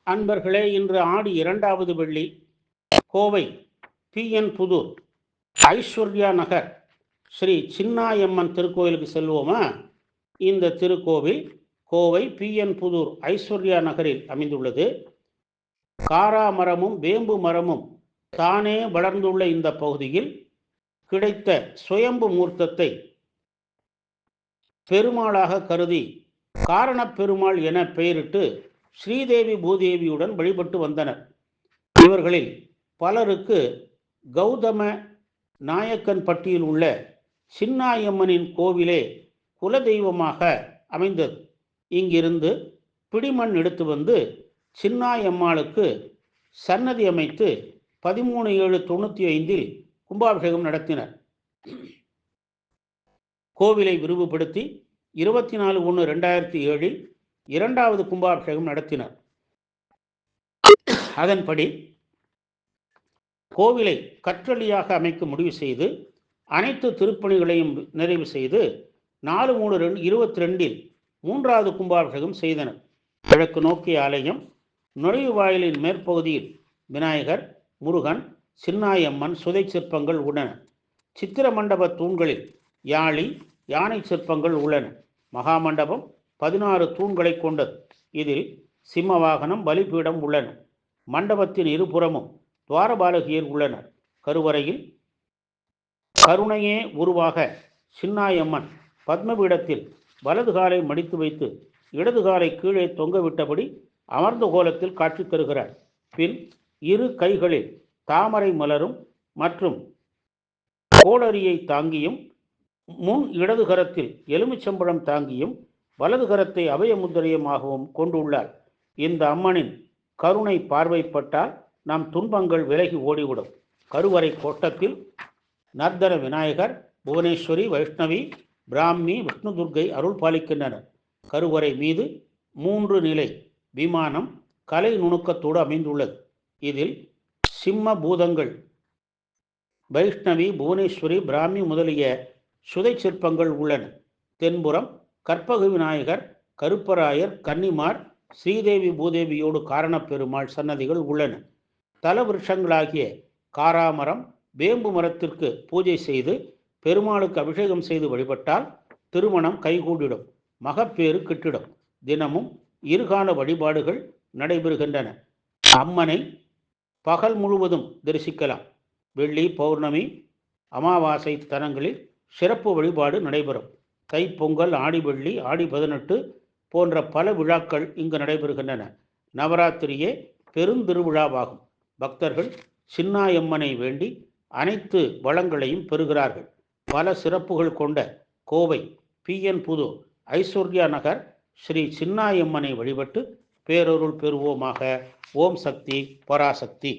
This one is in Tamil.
அன்பர்களே, இன்று ஆடி 2வது வெள்ளி. கோவை PN புதூர் ஐஸ்வர்யா நகர் ஸ்ரீ சின்னாயம்மன் திருக்கோயிலுக்கு செல்வோமா? இந்த திருக்கோவில் கோவை PN புதூர் ஐஸ்வர்யா நகரில் அமைந்துள்ளது. காரா மரமும் வேம்பு மரமும் தானே வளர்ந்துள்ள இந்த பகுதியில் கிடைத்த சுயம்பு மூர்த்தத்தை பெருமாளாக கருதி காரணப் பெருமாள் என பெயரிட்டு ஸ்ரீதேவி பூதேவியுடன் வழிபட்டு வந்தனர். இவர்களில் பலருக்கு கௌதம நாயக்கன் பட்டியில் உள்ள சின்னாயம்மனின் கோவிலே குலதெய்வமாக அமைந்தது. இங்கிருந்து பிடிமண் எடுத்து வந்து சின்னாயம்மாளுக்கு சன்னதி அமைத்து 13/7/95 கும்பாபிஷேகம் நடத்தினர். கோவிலை விரிவுபடுத்தி 24/1/2007 2வது கும்பாபிஷேகம் நடத்தினர். அதன்படி கோவிலை கற்றளியாக அமைக்க முடிவு செய்து அனைத்து திருப்பணிகளையும் நிறைவு செய்து 4/3/22 3வது கும்பாபிஷேகம் செய்தனர். கிழக்கு நோக்கிய ஆலயம் நுழைவு வாயிலின் மேற்பகுதியில் விநாயகர், முருகன், சின்னாயம்மன் சுதை சிற்பங்கள் உள்ளன. சித்திர மண்டப தூண்களில் யாழி, யானை சிற்பங்கள் உள்ளன. மகாமண்டபம் 16 தூண்களை கொண்டது. இதில் சிம்மவாகனம், பலிபீடம் உள்ளன. மண்டபத்தின் இருபுறமும் துவாரபாலகியர் உள்ளனர். கருவறையில் கருணையே உருவாக சின்னாயம்மன் பத்மபீடத்தில் வலது காலை மடித்து வைத்து இடது காலை கீழே தொங்கவிட்டபடி அமர்ந்த கோலத்தில் காட்சி தருகிறார். பின் இரு கைகளில் தாமரை மலரும் மற்றும் கோடரியை தாங்கியும் முன் இடது கரத்தில் எலுமிச்சம்பழம் தாங்கியும் வலது கரத்தை அபய முத்திரையுமாகவும் கொண்டுள்ளார். இந்த அம்மனின் கருணை பார்வைப்பட்டால் நம் துன்பங்கள் விலகி ஓடிவிடும். கருவறை கோட்டத்தில் நர்தன விநாயகர், புவனேஸ்வரி, வைஷ்ணவி, பிராமி, விஷ்ணு துர்க்கை அருள் பாலிக்கின்றனர். கருவறை மீது 3 நிலை விமானம் கலை நுணுக்கத்தோடு அமைந்துள்ளது. இதில் சிம்ம பூதங்கள், வைஷ்ணவி, புவனேஸ்வரி, பிராமி முதலிய சுதை சிற்பங்கள் உள்ளன. தென்புறம் கற்பக விநாயகர், கருப்பராயர், கன்னிமார், ஸ்ரீதேவி பூதேவியோடு காரணப் பெருமாள் சன்னதிகள் உள்ளன. தல விருஷங்களாகிய காராமரம், வேம்பு மரத்திற்கு பூஜை செய்து பெருமாளுக்கு அபிஷேகம் செய்து வழிபட்டால் திருமணம் கைகூடிடும், மகப்பேறு கிட்டிடும். தினமும் இருகால வழிபாடுகள் நடைபெறுகின்றன. அம்மனை பகல் முழுவதும் தரிசிக்கலாம். வெள்ளி, பௌர்ணமி, அமாவாசை தலங்களில் சிறப்பு வழிபாடு நடைபெறும். தைப்பொங்கல், ஆடி வெள்ளி, ஆடி 18 போன்ற பல விழாக்கள் இங்கு நடைபெறுகின்றன. நவராத்திரியே பெருந்திருவிழாவாகும். பக்தர்கள் சின்னாயம்மனை வேண்டி அனைத்து வளங்களையும் பெறுகிறார்கள். பல சிறப்புகள் கொண்ட கோவை PN புதூர் ஐஸ்வர்யா நகர் ஸ்ரீ சின்னாயம்மனை வழிபட்டு பேரருள் பெறுவோமாக. ஓம் சக்தி, பராசக்தி.